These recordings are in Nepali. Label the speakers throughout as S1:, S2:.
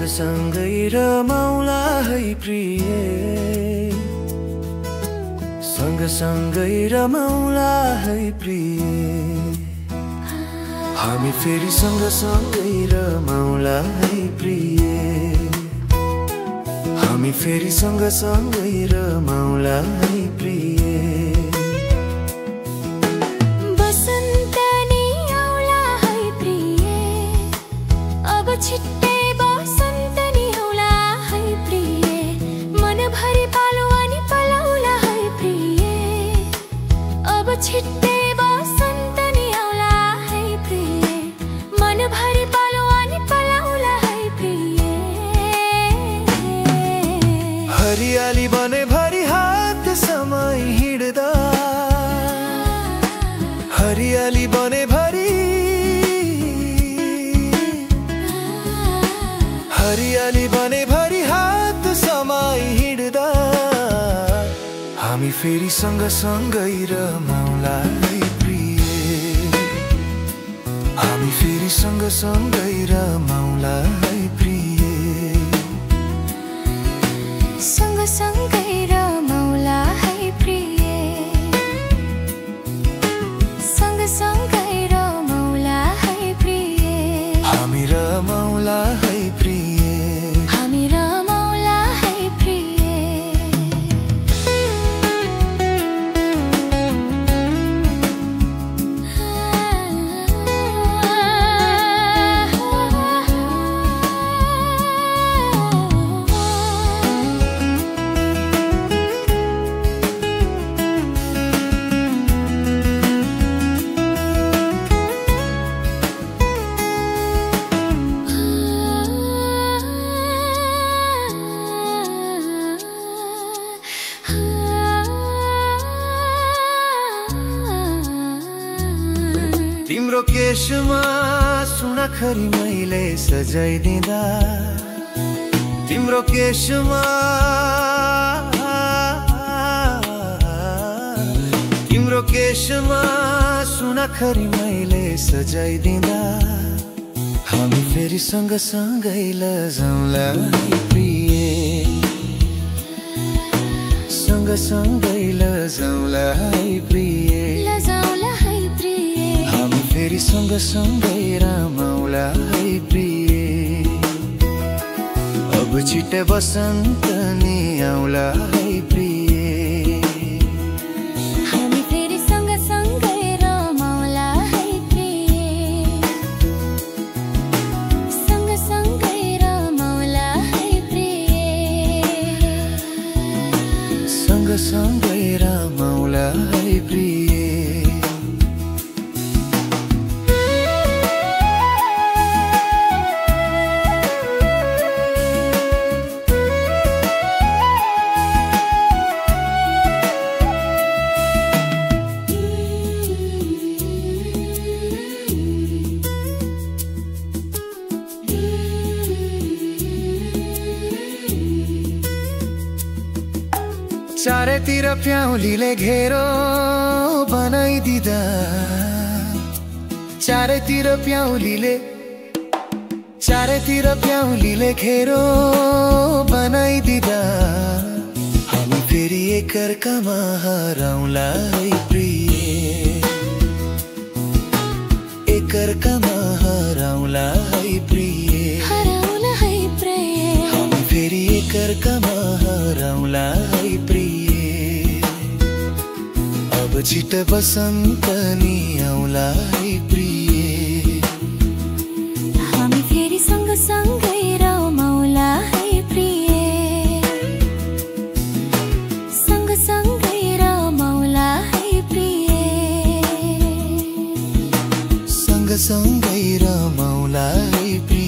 S1: सँगसँगै रमाउला है प्रिय, सँगसँगै रमाउला है प्रिय। हामी फेरि सँगसँगै रमाउला है प्रिय, हामी फेरि सँगसँगै रमाउला है प्रिय।
S2: बसन्त नि आउला है प्रिय, अब छिट्टै बसन्त नि आउला है प्रिय। मनभरि पालुवा नि पलाउला है प्रिय, अब छिट्टै बसन्त नि आउला है प्रिय। मनभरि पालुवा नि पलाउला है प्रिय।
S1: हरियाली बने भरि हात समय हिँड्दा, हरियाली बने भरि, हरियाली बने भरि हात समय हिँड्दा। हामी फेरि सँगसँगै रमाउला है प्रिय, हामी फेरि सँगसँगै रमाउला है प्रिय।
S2: सँगसँगै रमाउला है प्रिय, सँगसँगै रमाउला है प्रिय।
S1: हामी रमाउला है प्रिय,
S2: हामी रमाउला है प्रिय।
S1: तिम्रो केशमा सुनखरी मैले सजाइदिँदा, तिम्रो केशमा, तिम्रो केशमा सुनखरी मैले सजाइदिँदा। हामी फेरि सँगसँगै लजाउला है प्रिय, सँगसँगै लजाउला है प्रिय।
S2: लजाउला है प्रिय,
S1: हामी फेरि सँगसँगै रमाउला है प्रिय। अब छिट्टै बसन्त नि आउला है प्रिय,
S2: हामी फेरि सँगसँगै रमाउला है प्रिय। सँगसँगै रमाउला है प्रिय,
S1: सँगसँगै रमाउला है प्रिय। चारैतिर प्याउलीले घेरो बनाइदिँदा, चारैतिर प्याउलीले, चारैतिर प्याउलीले घेरो बनाइदिँदा। हामी फेरि एकअर्कामा हराउला है प्रिय, एकअर्कामा हराउला है प्रिय।
S2: हराउला है प्रिय,
S1: हामी फेरि एकअर्कामा हराउला है प्रिय। अब छिट्टै बसन्त नि आउला है प्रिय,
S2: हामी फेरि सँगसँगै रमाउला है प्रिय। सँगसँगै रमाउला है प्रिय,
S1: सँगसँगै रमाउला है प्रिय।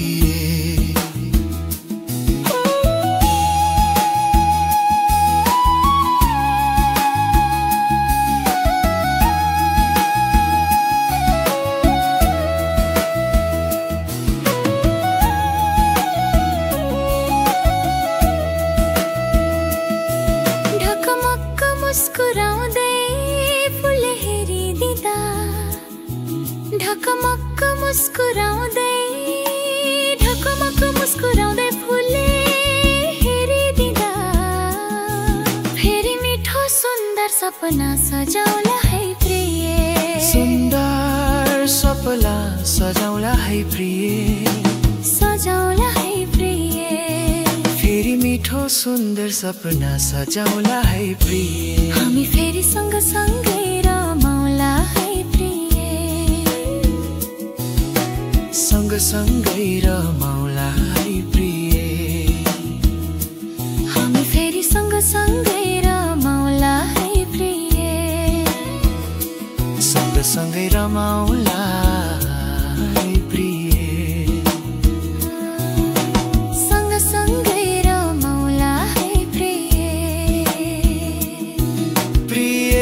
S2: मुस्कुराउँदै फुल हेरिदिँदा, ढकमक्क मुस्कुराउँदै, ढकमक्क मुस्कुराउँदै फुल सपना सजाउला है प्रिय
S1: सुन्दर सपना सजाउला है प्रिय
S2: सजाउला है प्रिय
S1: फेरि मिठो सुन्दर सपना सजाउला है प्रिय
S2: हामी फेरि सँगसँगै रमाउला है प्रिय
S1: सँगसँगै रमाउला है प्रिय
S2: हामी फेरि सँगसँगै रमाउला है प्रिय
S1: सँगसँगै रमाउला है प्रिय
S2: सँगसँगै रमाउला है प्रिय
S1: प्रिय